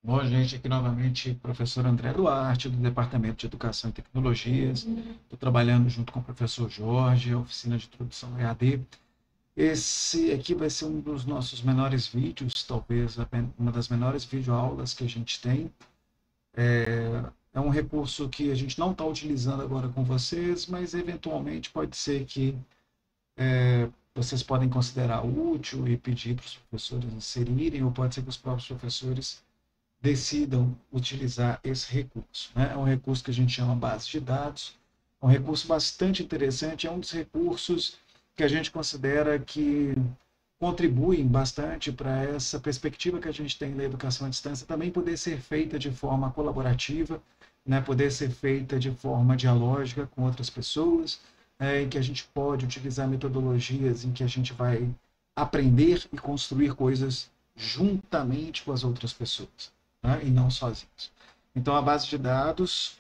Bom, gente, aqui novamente, professor André Duarte, do Departamento de Educação e Tecnologias. Estou trabalhando junto com o professor Jorge, a oficina de introdução ao EAD. Esse aqui vai ser um dos nossos menores vídeos, talvez uma das menores videoaulas que a gente tem. É um recurso que a gente não está utilizando agora com vocês, mas eventualmente pode ser que vocês podem considerar útil e pedir para os professores inserirem, ou pode ser que os próprios professores decidam utilizar esse recurso, né? É um recurso que a gente chama base de dados, é um recurso bastante interessante, é um dos recursos que a gente considera que contribuem bastante para essa perspectiva que a gente tem da educação à distância também poder ser feita de forma colaborativa, né? Poder ser feita de forma dialógica com outras pessoas, em que a gente pode utilizar metodologias em que a gente vai aprender e construir coisas juntamente com as outras pessoas, né? E não sozinhos. Então, a base de dados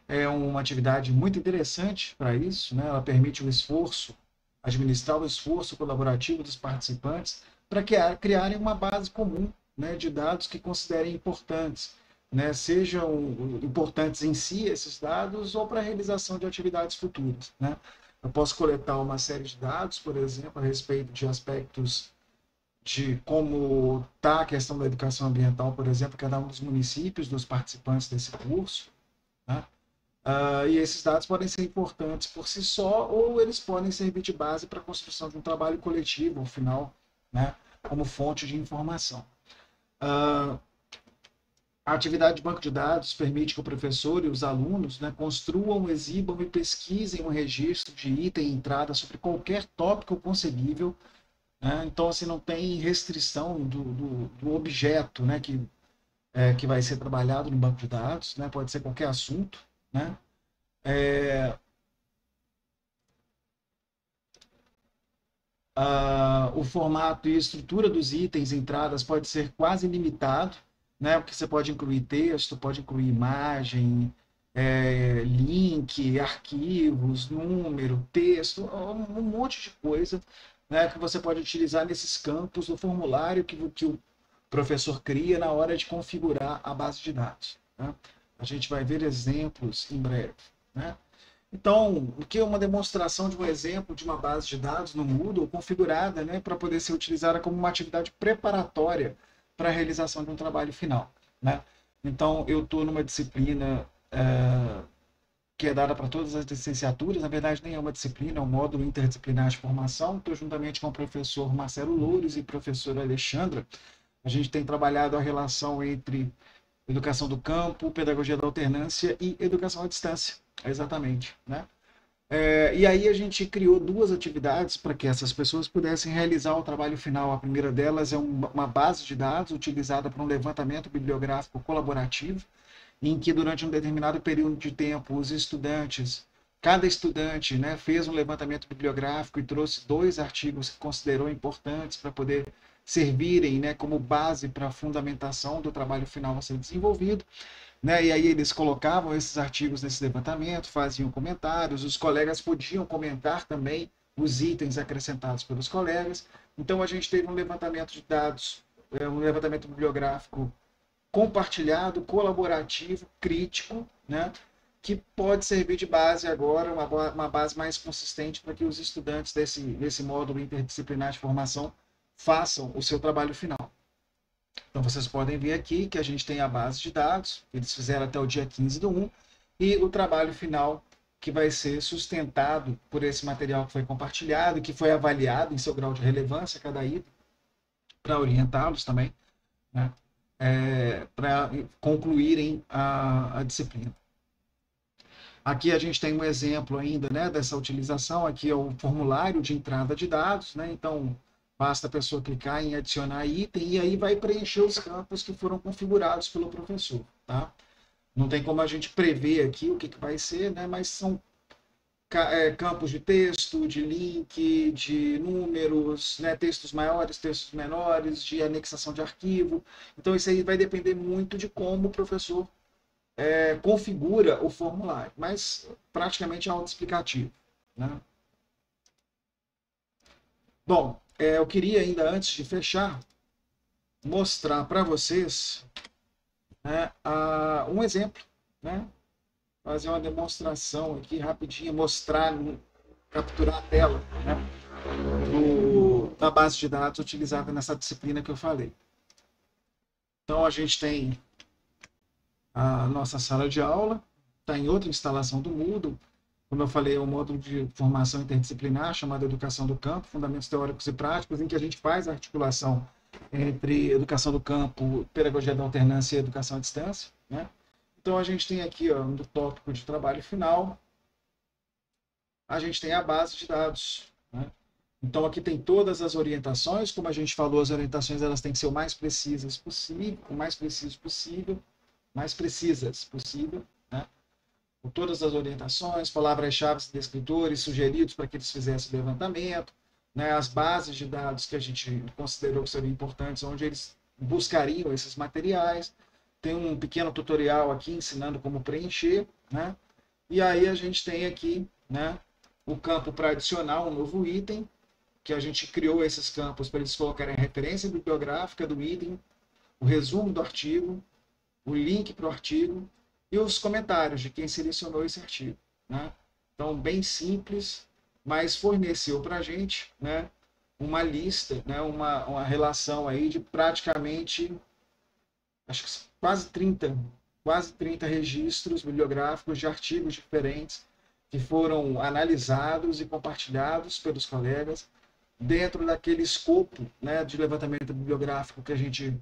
é uma atividade muito interessante para isso, né? Ela permite o esforço, administrar o esforço colaborativo dos participantes para criarem uma base comum, né, de dados que considerem importantes, né? Sejam importantes em si esses dados ou para a realização de atividades futuras, né? Eu posso coletar uma série de dados, por exemplo, a respeito de aspectos de como está a questão da educação ambiental, por exemplo, cada um dos municípios, dos participantes desse curso, né? E esses dados podem ser importantes por si só, ou eles podem servir de base para a construção de um trabalho coletivo, ao final, né, como fonte de informação. A atividade de banco de dados permite que o professor e os alunos, né, construam, exibam e pesquisem um registro de item e entrada sobre qualquer tópico concebível, né? Então, assim, não tem restrição do objeto, né, que vai ser trabalhado no banco de dados, né? Pode ser qualquer assunto, né? O formato e estrutura dos itens, entradas, pode ser quase ilimitado, né? Porque você pode incluir texto, pode incluir imagem, link, arquivos, número, texto, um monte de coisa, né, que você pode utilizar nesses campos do formulário que o professor cria na hora de configurar a base de dados, né? A gente vai ver exemplos em breve, né? Então, o que é uma demonstração de um exemplo de uma base de dados no Moodle configurada, né, para poder ser utilizada como uma atividade preparatória para a realização de um trabalho final, né? Então, eu estou numa disciplina que é dada para todas as licenciaturas, na verdade nem é uma disciplina, é um módulo interdisciplinar de formação. Estou juntamente com o professor Marcelo Loures e professora Alexandra. A gente tem trabalhado a relação entre educação do campo, pedagogia da alternância e educação à distância, exatamente, né? E aí a gente criou duas atividades para que essas pessoas pudessem realizar o trabalho final. A primeira delas é uma base de dados utilizada para um levantamento bibliográfico colaborativo, em que durante um determinado período de tempo os estudantes, cada estudante, né, fez um levantamento bibliográfico e trouxe dois artigos que considerou importantes para poder servirem, né, como base para a fundamentação do trabalho final a ser desenvolvido, né? E aí eles colocavam esses artigos nesse levantamento, faziam comentários, os colegas podiam comentar também os itens acrescentados pelos colegas. Então a gente teve um levantamento de dados, um levantamento bibliográfico compartilhado, colaborativo, crítico, né? Que pode servir de base agora, uma base mais consistente para que os estudantes desse módulo interdisciplinar de formação façam o seu trabalho final. Então, vocês podem ver aqui que a gente tem a base de dados, eles fizeram até o dia 15/1, e o trabalho final que vai ser sustentado por esse material que foi compartilhado, que foi avaliado em seu grau de relevância, cada item, para orientá-los também, né? Para concluírem a disciplina. Aqui a gente tem um exemplo ainda, né, dessa utilização. Aqui é o formulário de entrada de dados, né? Então, basta a pessoa clicar em adicionar item e aí vai preencher os campos que foram configurados pelo professor, tá? Não tem como a gente prever aqui o que vai ser, né? Mas são campos de texto, de link, de números, né? Textos maiores, textos menores, de anexação de arquivo. Então, isso aí vai depender muito de como o professor configura o formulário, mas praticamente é autoexplicativo, né? Bom, eu queria ainda, antes de fechar, mostrar para vocês, né, um exemplo, né? Fazer uma demonstração aqui rapidinho, mostrar, capturar a tela, né, da base de dados utilizada nessa disciplina que eu falei. Então a gente tem a nossa sala de aula, está em outra instalação do Moodle. Como eu falei, é um módulo de formação interdisciplinar chamado Educação do Campo, Fundamentos Teóricos e Práticos, em que a gente faz a articulação entre educação do campo, pedagogia da alternância e educação à distância, né? Então a gente tem aqui, ó, no tópico de trabalho final, a gente tem a base de dados, né? Então aqui tem todas as orientações, como a gente falou, as orientações elas têm que ser o mais precisas possível, mais precisas possível, né? Com todas as orientações, palavras-chave de escritores sugeridos para que eles fizessem o levantamento, né? As bases de dados que a gente considerou que seriam importantes, onde eles buscariam esses materiais. Tem um pequeno tutorial aqui ensinando como preencher, né? E aí a gente tem aqui, né, o campo para adicionar um novo item, que a gente criou esses campos para eles colocarem a referência bibliográfica do item, o resumo do artigo, o link para o artigo e os comentários de quem selecionou esse artigo, né? Então, bem simples, mas forneceu para a gente, né, uma lista, né, uma relação aí de praticamente, acho que quase 30 registros bibliográficos de artigos diferentes que foram analisados e compartilhados pelos colegas dentro daquele escopo, né, de levantamento bibliográfico que a gente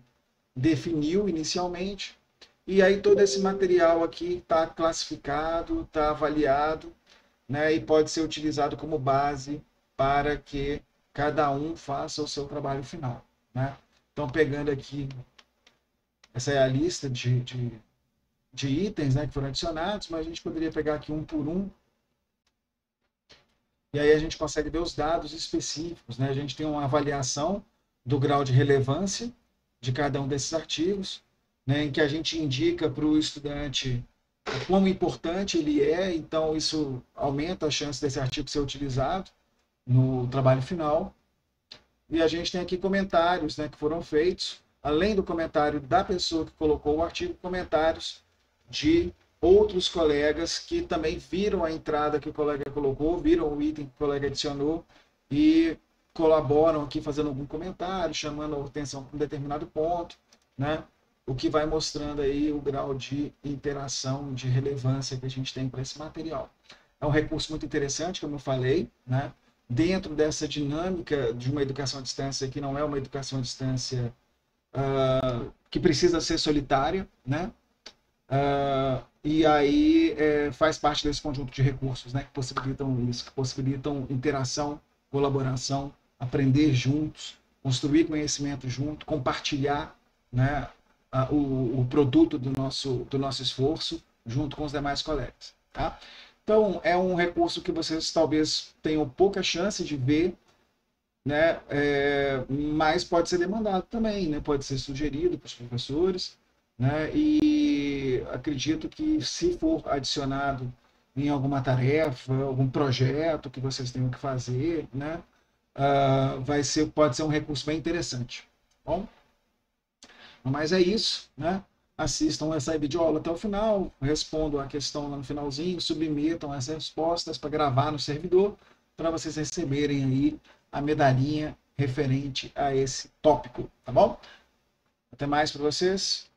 definiu inicialmente. E aí todo esse material aqui está classificado, está avaliado, né, e pode ser utilizado como base para que cada um faça o seu trabalho final, né? Então, pegando aqui, essa é a lista de itens, né, que foram adicionados, mas a gente poderia pegar aqui um por um, e aí a gente consegue ver os dados específicos, né? A gente tem uma avaliação do grau de relevância de cada um desses artigos, né, em que a gente indica para o estudante o quão importante ele é, então isso aumenta a chance desse artigo ser utilizado no trabalho final. E a gente tem aqui comentários, né, que foram feitos, além do comentário da pessoa que colocou o artigo, comentários de outros colegas que também viram a entrada que o colega colocou, viram o item que o colega adicionou e colaboram aqui fazendo algum comentário, chamando a atenção para um determinado ponto, né? O que vai mostrando aí o grau de interação, de relevância que a gente tem para esse material. É um recurso muito interessante, como eu falei, né? Dentro dessa dinâmica de uma educação à distância, que não é uma educação à distância que precisa ser solitária, né? E aí faz parte desse conjunto de recursos, né, que possibilitam isso, que possibilitam interação, colaboração, aprender juntos, construir conhecimento junto, compartilhar, né, o produto do nosso esforço junto com os demais colegas. Tá? Então, é um recurso que vocês talvez tenham pouca chance de ver, né, mas pode ser demandado também, né, pode ser sugerido para os professores, né, e acredito que se for adicionado em alguma tarefa, algum projeto que vocês tenham que fazer, né, pode ser um recurso bem interessante. Bom, mas é isso, né? Assistam essa videoaula até o final, respondam a questão lá no finalzinho, submetam as respostas para gravar no servidor, para vocês receberem aí a medalhinha referente a esse tópico, tá bom? Até mais para vocês.